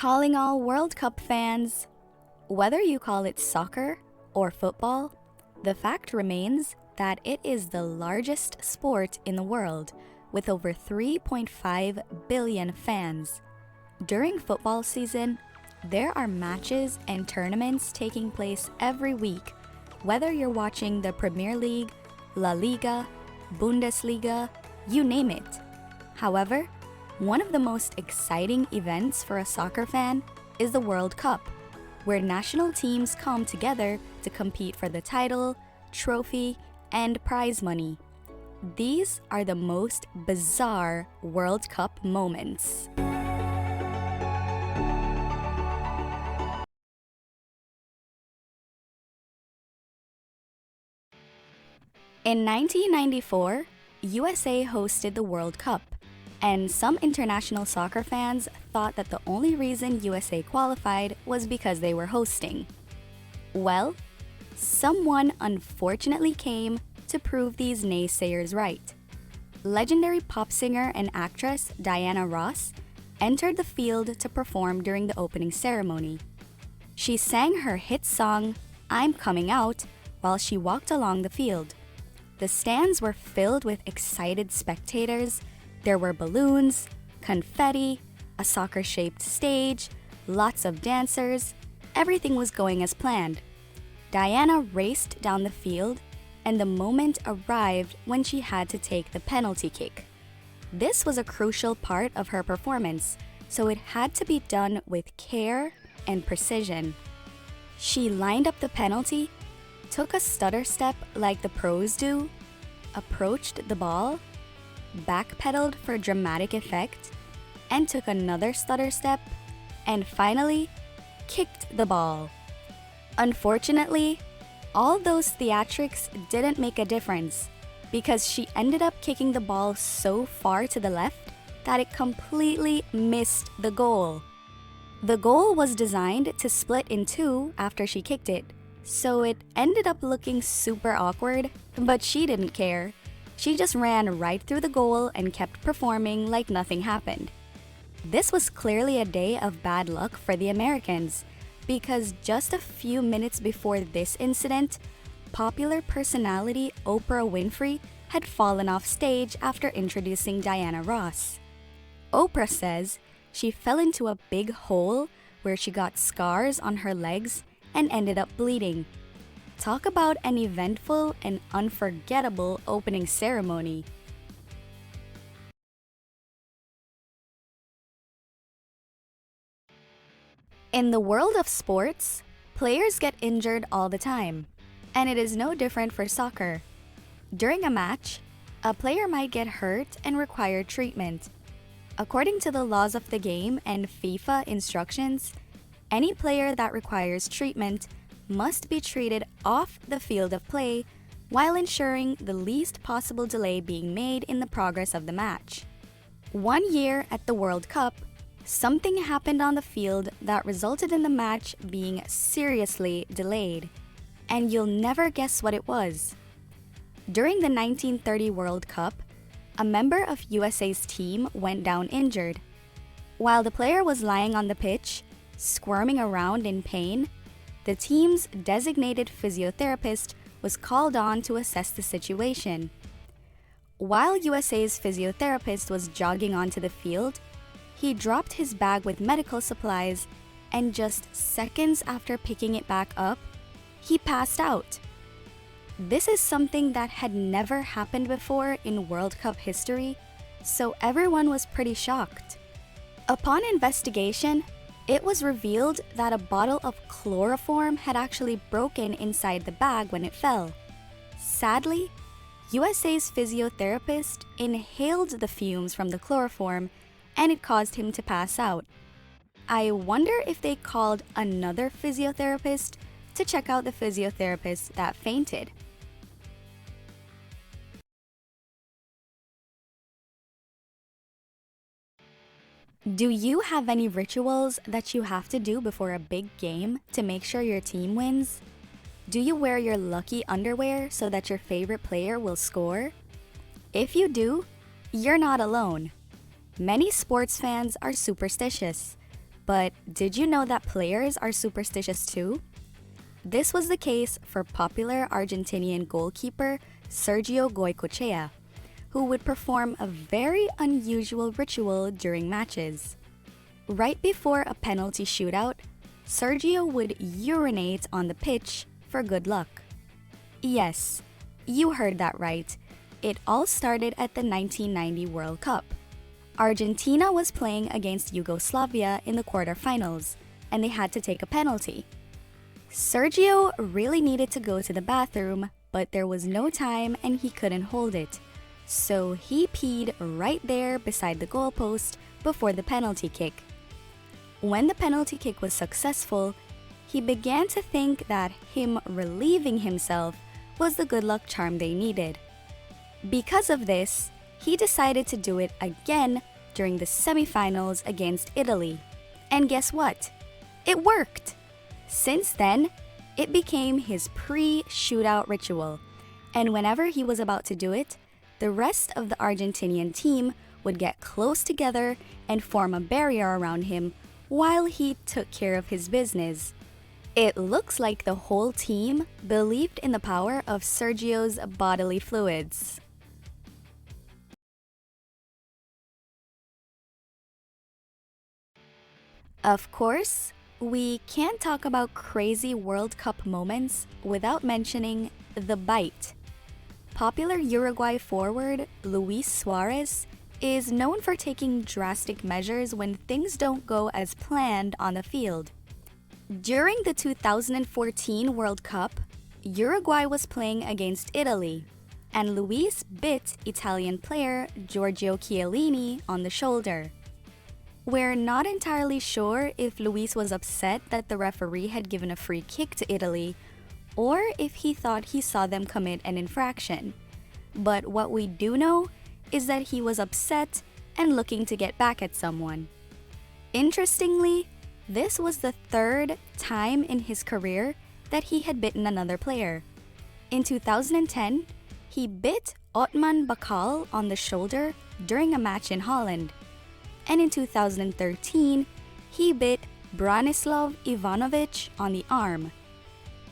Calling all World Cup fans. Whether you call it soccer or football, the fact remains that it is the largest sport in the world, with over 3.5 billion fans. During football season, there are matches and tournaments taking place every week, whether you're watching the Premier League, La Liga, Bundesliga, you name it. However, one of the most exciting events for a soccer fan is the World Cup, where national teams come together to compete for the title, trophy, and prize money. These are the most bizarre World Cup moments. In 1994, USA hosted the World Cup, and some international soccer fans thought that the only reason USA qualified was because they were hosting. Well, someone unfortunately came to prove these naysayers right. Legendary pop singer and actress Diana Ross entered the field to perform during the opening ceremony. She sang her hit song, "I'm Coming Out," while she walked along the field. The stands were filled with excited spectators. There were balloons, confetti, a soccer-shaped stage, lots of dancers. Everything was going as planned. Diana raced down the field, and the moment arrived when she had to take the penalty kick. This was a crucial part of her performance, so it had to be done with care and precision. She lined up the penalty, took a stutter step like the pros do, approached the ball, backpedaled for dramatic effect, and took another stutter step, and finally, kicked the ball. Unfortunately, all those theatrics didn't make a difference because she ended up kicking the ball so far to the left that it completely missed the goal. The goal was designed to split in two after she kicked it, so it ended up looking super awkward, but she didn't care. She just ran right through the goal and kept performing like nothing happened. This was clearly a day of bad luck for the Americans, because just a few minutes before this incident, popular personality Oprah Winfrey had fallen off stage after introducing Diana Ross. Oprah says she fell into a big hole where she got scars on her legs and ended up bleeding. Talk about an eventful and unforgettable opening ceremony. In the world of sports, players get injured all the time, and it is no different for soccer. During a match, a player might get hurt and require treatment. According to the laws of the game and FIFA instructions, any player that requires treatment must be treated off the field of play while ensuring the least possible delay being made in the progress of the match. One year at the World Cup, something happened on the field that resulted in the match being seriously delayed, and you'll never guess what it was. During the 1930 World Cup, a member of USA's team went down injured. While the player was lying on the pitch, squirming around in pain, the team's designated physiotherapist was called on to assess the situation. While USA's physiotherapist was jogging onto the field, he dropped his bag with medical supplies, and just seconds after picking it back up, he passed out. This is something that had never happened before in World Cup history, so everyone was pretty shocked. Upon investigation, it was revealed that a bottle of chloroform had actually broken inside the bag when it fell. Sadly, USA's physiotherapist inhaled the fumes from the chloroform, and it caused him to pass out. I wonder if they called another physiotherapist to check out the physiotherapist that fainted. Do you have any rituals that you have to do before a big game to make sure your team wins? Do you wear your lucky underwear so that your favorite player will score? If you do, you're not alone. Many sports fans are superstitious. But did you know that players are superstitious too? This was the case for popular Argentinian goalkeeper Sergio Goycochea, who would perform a very unusual ritual during matches. Right before a penalty shootout, Sergio would urinate on the pitch for good luck. Yes, you heard that right. It all started at the 1990 World Cup. Argentina was playing against Yugoslavia in the quarterfinals, and they had to take a penalty. Sergio really needed to go to the bathroom, but there was no time and he couldn't hold it. So he peed right there beside the goalpost before the penalty kick. When the penalty kick was successful, he began to think that him relieving himself was the good luck charm they needed. Because of this, he decided to do it again during the semifinals against Italy. And guess what? It worked! Since then, it became his pre-shootout ritual, and whenever he was about to do it, the rest of the Argentinian team would get close together and form a barrier around him while he took care of his business. It looks like the whole team believed in the power of Sergio's bodily fluids. Of course, we can't talk about crazy World Cup moments without mentioning the bite. Popular Uruguay forward Luis Suarez is known for taking drastic measures when things don't go as planned on the field. During the 2014 World Cup, Uruguay was playing against Italy, and Luis bit Italian player Giorgio Chiellini on the shoulder. We're not entirely sure if Luis was upset that the referee had given a free kick to Italy, or if he thought he saw them commit an infraction. But what we do know is that he was upset and looking to get back at someone. Interestingly, this was the third time in his career that he had bitten another player. In 2010, he bit Otman Bakal on the shoulder during a match in Holland. And in 2013, he bit Branislav Ivanovic on the arm.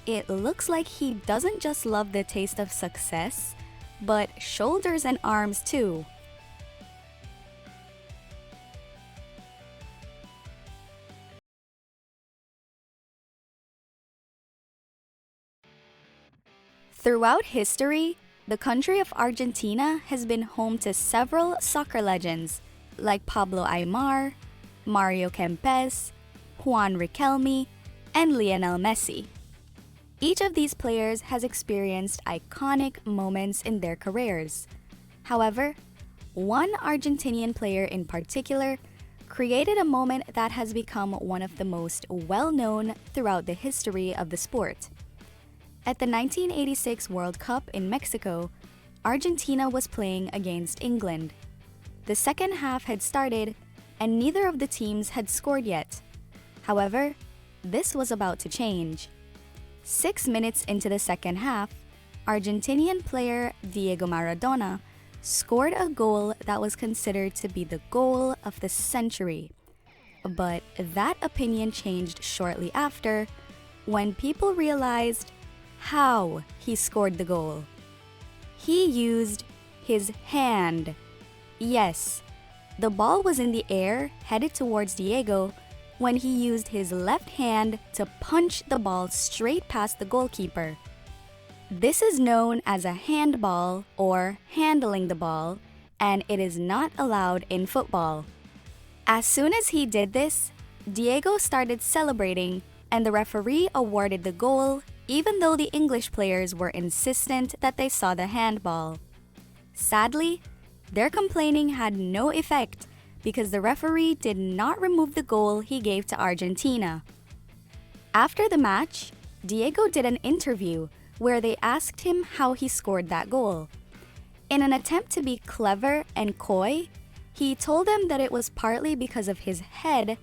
It looks like he doesn't just love the taste of success, but shoulders and arms too. Throughout history, the country of Argentina has been home to several soccer legends like Pablo Aimar, Mario Kempes, Juan Riquelme, and Lionel Messi. Each of these players has experienced iconic moments in their careers. However, one Argentinian player in particular created a moment that has become one of the most well-known throughout the history of the sport. At the 1986 World Cup in Mexico, Argentina was playing against England. The second half had started, and neither of the teams had scored yet. However, this was about to change. 6 minutes into the second half, Argentinian player Diego Maradona scored a goal that was considered to be the goal of the century. But that opinion changed shortly after when people realized how he scored the goal. He used his hand. Yes, the ball was in the air headed towards Diego when he used his left hand to punch the ball straight past the goalkeeper. This is known as a handball or handling the ball, and it is not allowed in football. As soon as he did this, Diego started celebrating, and the referee awarded the goal even though the English players were insistent that they saw the handball. Sadly, their complaining had no effect because the referee did not remove the goal he gave to Argentina. After the match, Diego did an interview where they asked him how he scored that goal. In an attempt to be clever and coy, he told them that it was partly because of his head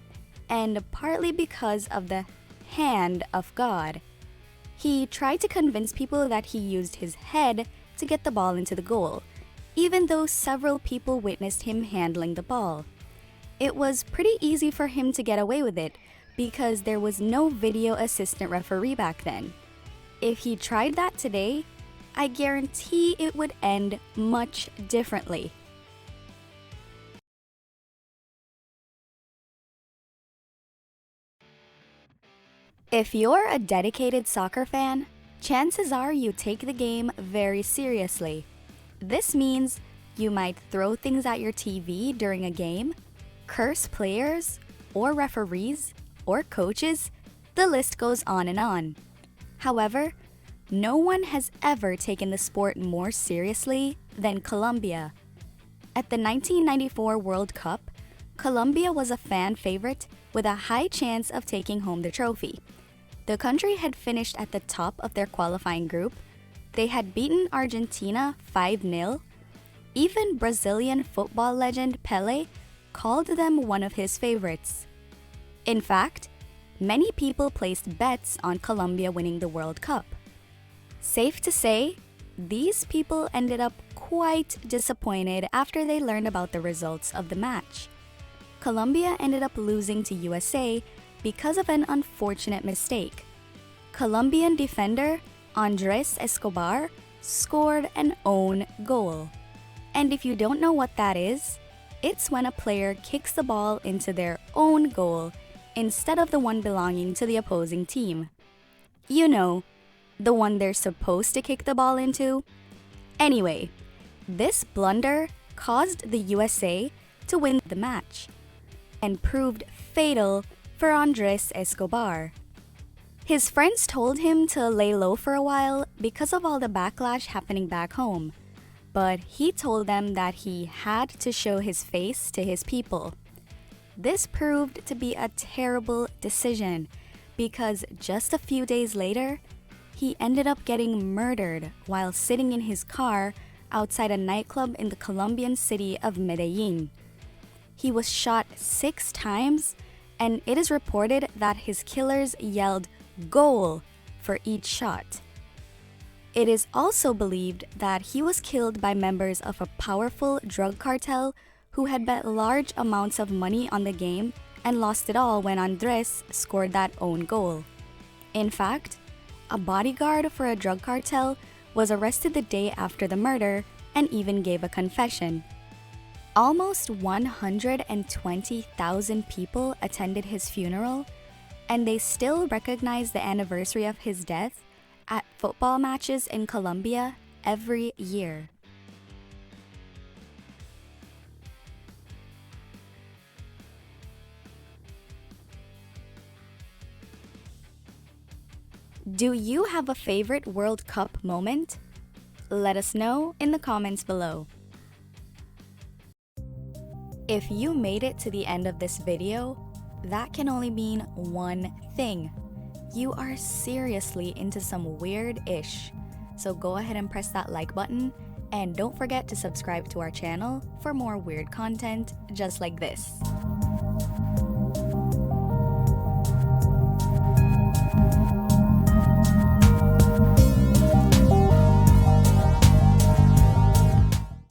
and partly because of the hand of God. He tried to convince people that he used his head to get the ball into the goal, even though several people witnessed him handling the ball. It was pretty easy for him to get away with it because there was no video assistant referee back then. If he tried that today, I guarantee it would end much differently. If you're a dedicated soccer fan, chances are you take the game very seriously. This means you might throw things at your TV during a game, curse players, or referees, or coaches, the list goes on and on. However, no one has ever taken the sport more seriously than Colombia. At the 1994 World Cup, Colombia was a fan favorite with a high chance of taking home the trophy. The country had finished at the top of their qualifying group. They had beaten Argentina 5-0. Even Brazilian football legend Pelé called them one of his favorites. In fact, many people placed bets on Colombia winning the World Cup. Safe to say, these people ended up quite disappointed after they learned about the results of the match. Colombia ended up losing to USA because of an unfortunate mistake. Colombian defender Andrés Escobar scored an own goal. And if you don't know what that is, it's when a player kicks the ball into their own goal instead of the one belonging to the opposing team. You know, the one they're supposed to kick the ball into. Anyway, this blunder caused the USA to win the match and proved fatal for Andrés Escobar. His friends told him to lay low for a while because of all the backlash happening back home, but he told them that he had to show his face to his people. This proved to be a terrible decision because just a few days later, he ended up getting murdered while sitting in his car outside a nightclub in the Colombian city of Medellin. He was shot 6 times, and it is reported that his killers yelled "Goal" for each shot. It is also believed that he was killed by members of a powerful drug cartel who had bet large amounts of money on the game and lost it all when Andrés scored that own goal. In fact, a bodyguard for a drug cartel was arrested the day after the murder and even gave a confession. Almost 120,000 people attended his funeral, and they still recognize the anniversary of his death at football matches in Colombia every year. Do you have a favorite World Cup moment? Let us know in the comments below. If you made it to the end of this video, that can only mean one thing. You are seriously into some weird-ish. So go ahead and press that like button, and don't forget to subscribe to our channel for more weird content just like this.